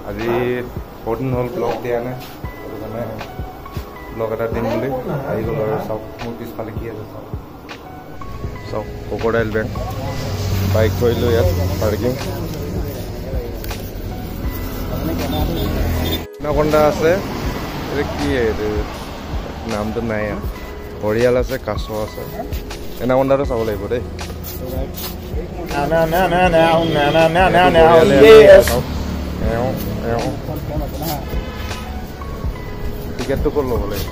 আজি বহুত দিন হ'ল ব্লগ দিয়া নাই সেইটো কাৰণে ব্লগ এটা দিম বুলি আহি গ'ল আৰু চাওক মোৰ পিছফালে কি আছে চাওক ক্ৰক'ডাইল বেংক বাইক কৰিলোঁ ইয়াত পাৰ্কিং এনাকণ্ডা আছে এইটো কি এইটো নামটো নাই ইয়াত ঘৰিয়াল আছে কাছ আছে এনাকণ্ডাটো চাব লাগিব দেই টিকেটটো ক'ত ল'ব লাগিব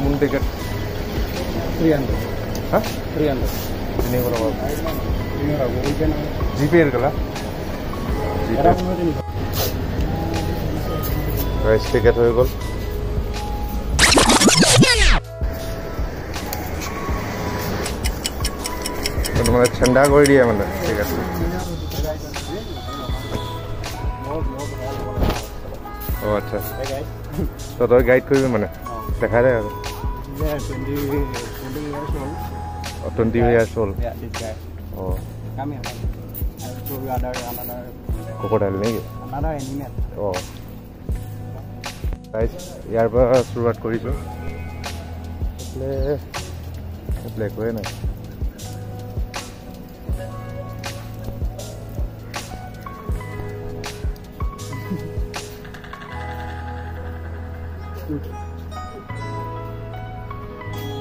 মোৰ টিকেট 300 হা 300 জিপে ಇರಲ್ಲ গাইস টিকেট হয়ে গেল মানে ঠান্ডা করে দিয়ে মানে ঠিক আছে ও আচ্ছা তো তোর গাইড করবি মানে দেখা যায় আর 20 years old. Yeah, this guy. Oh. Come here. I'll show you another crocodile, nahi? Another animal. Oh. Guys, यार पर शुरुआत करी जो. એટલે કોઈ નહીં.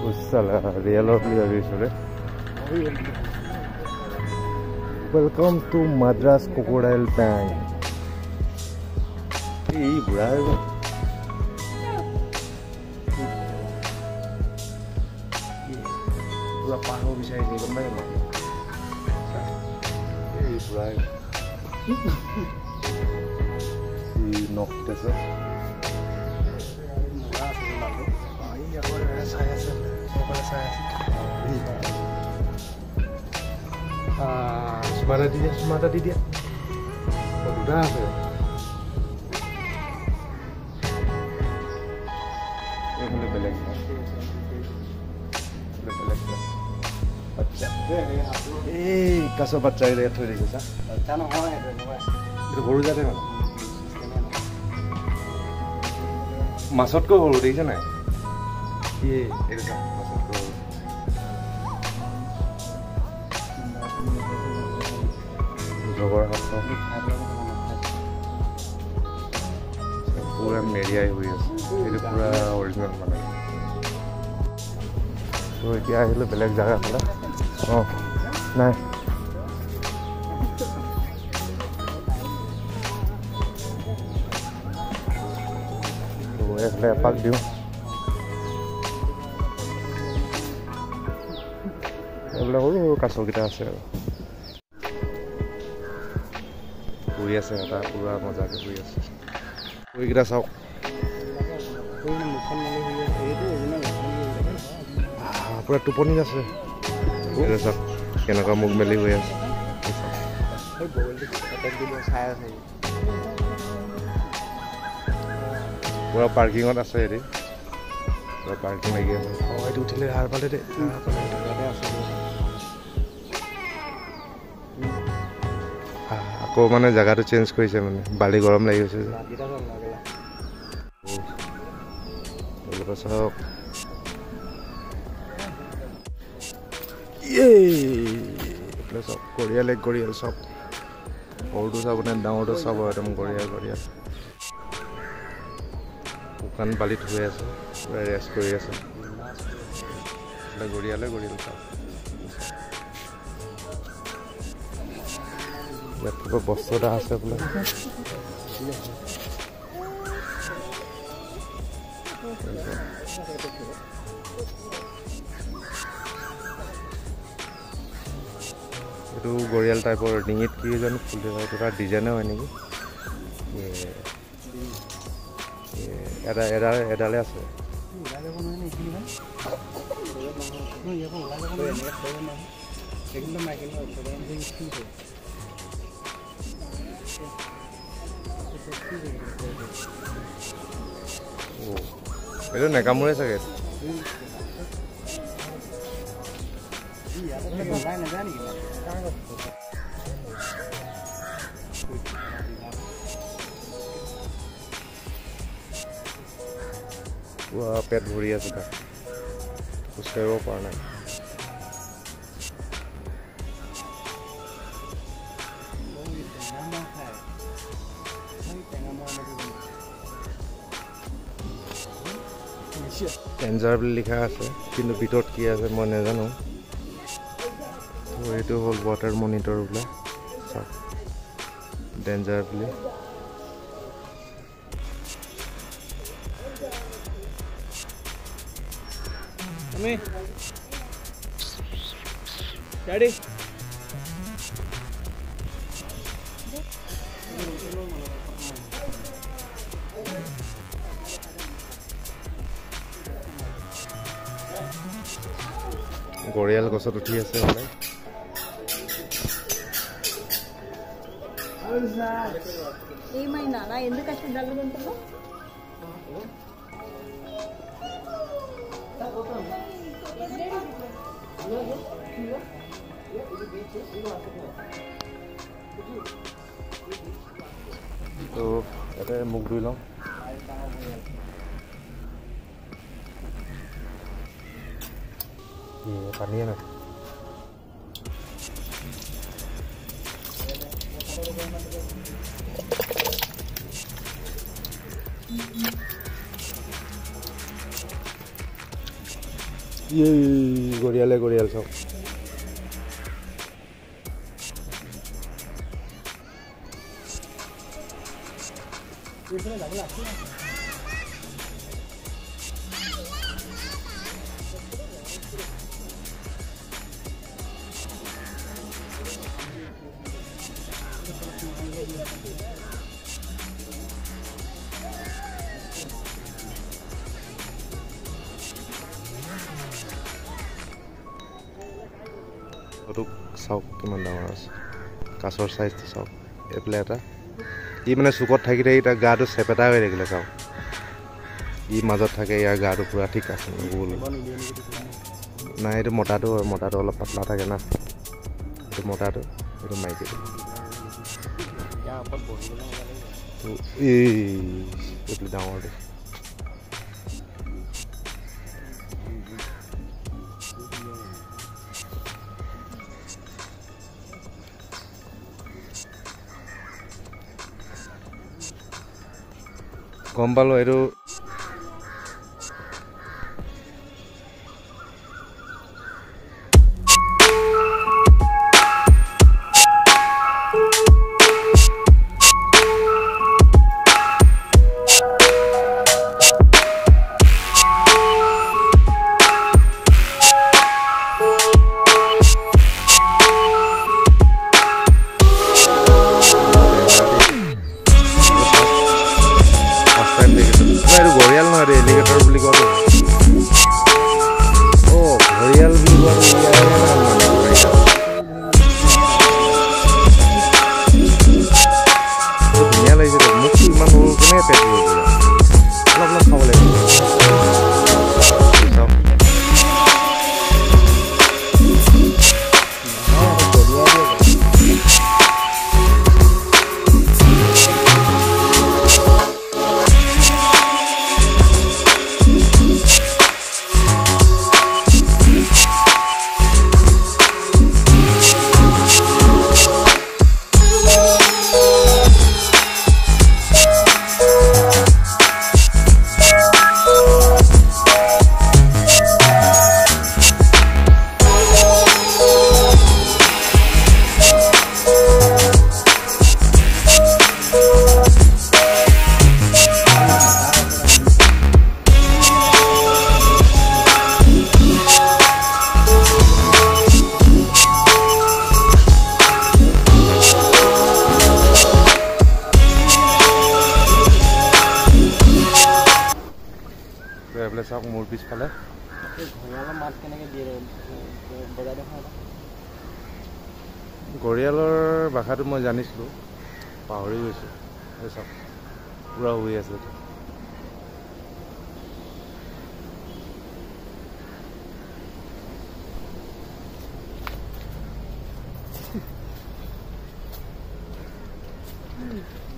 Usala real or real. Welcome to Madras Crocodile Bank. Hey, brother. Pura pano bisa ini kembali mana? Hey, brother. Si nok desa. Semata di dia. Oh, udah apa ya? Ini belek. Baca. Kaso baca itu ya tuh di sana. Chana hoy itu. Itu baru jatuh mana? Masuk ke baru di sana. Iya, itu kan masuk ke. Jogor hasto. पूरा मेरिया ही हुई है ये पूरा original माने तो क्या है लो बेलेग जगह पड़ा ओ नहीं तो ऐसे पाक दियो এগুলা হলো কাছৰ কিটা আছে আৰু শুই আছে এটা পুৰা মজাকে শুই আছে ওইগিটা চাওক পুৰা টোপনি আছে চাওক কেনেকুৱা মুখ মেলি হৈ আছে পুৰা পাৰ্কিঙত আছে হেৰি পুৰা পাৰ্কিং লাগি আছে এইটো উঠিলে হাৰ পালে দে আকৌ মানে জায়গাটো চেঞ্জ কৰিছে মানে বালি গৰম লাগি গৈছে চাওক চব কৰিয়ালে কৰিয়াল চব সৰুটো চাব নে ডাঙৰটো চাব একদম কৰিয়াল কৰিয়াল শুকান বালিত হৈ আছে পুৰা ৰেষ্ট কৰি আছে গৰিয়ালে গৰিয়াল চাওক ইয়াত বস্তু এটা আছে বোলে এইটো গৰিয়াল টাইপৰ ডিঙিত কি জানো ফুল দেখা এইটো তাৰ ডিজাইনে হয় নেকি এডালে আছে এইটো নেকামুৰে চাগে পেট ভৰি আছে তাত খোজকাঢ়িব পৰা নাই ডেঞ্জাৰ বুলি লিখা আছে কিন্তু ভিতৰত কি আছে মই নাজানো তো এইটো হ'ল ৱাটাৰ মনিটৰ বোলে চাওক ডেঞ্জাৰ বুলি Daddy. গৰিয়াল গছত উঠি আছে বোলে ఏమైనా నా ఎందుకు కష్టం దగ్గరుంటుందో তো ইয়াতে মুখ ধুই লওঁ পানীয়ে নাই গৰিয়াল চাওক চাওক কিমান ডাঙৰ আছে কাছৰ চাইজটো চাওক এইফালে এটা ই মানে চুকত থাকি থাকি তাৰ গাটো চেপেটা হৈ থাকিলে চাওক ই মাজত থাকে ইয়াৰ গাটো পুৰা ঠিক আছে গোল নাই এইটো মতাটো অলপ পাতলা থাকে না এইটো মতাটো এইটো মাইকীটো এইটো ডাঙৰটো গম পালোঁ এইটো গৰিয়াল নহয় এলিগেটৰ বুলি কোৱা ঘৰিয়াল বুলি কোৱা ধুনীয়া লাগিছে মোকতো ইমান সৰু কেনেকৈ পেট অলপ অলপ খাব লাগিব চাওক মোৰ পিছফালে গৰিয়ালৰ ভাষাটো মই জানিছিলোঁ পাহৰি গৈছোঁ চাওক পুৰা হৈ আছে উম।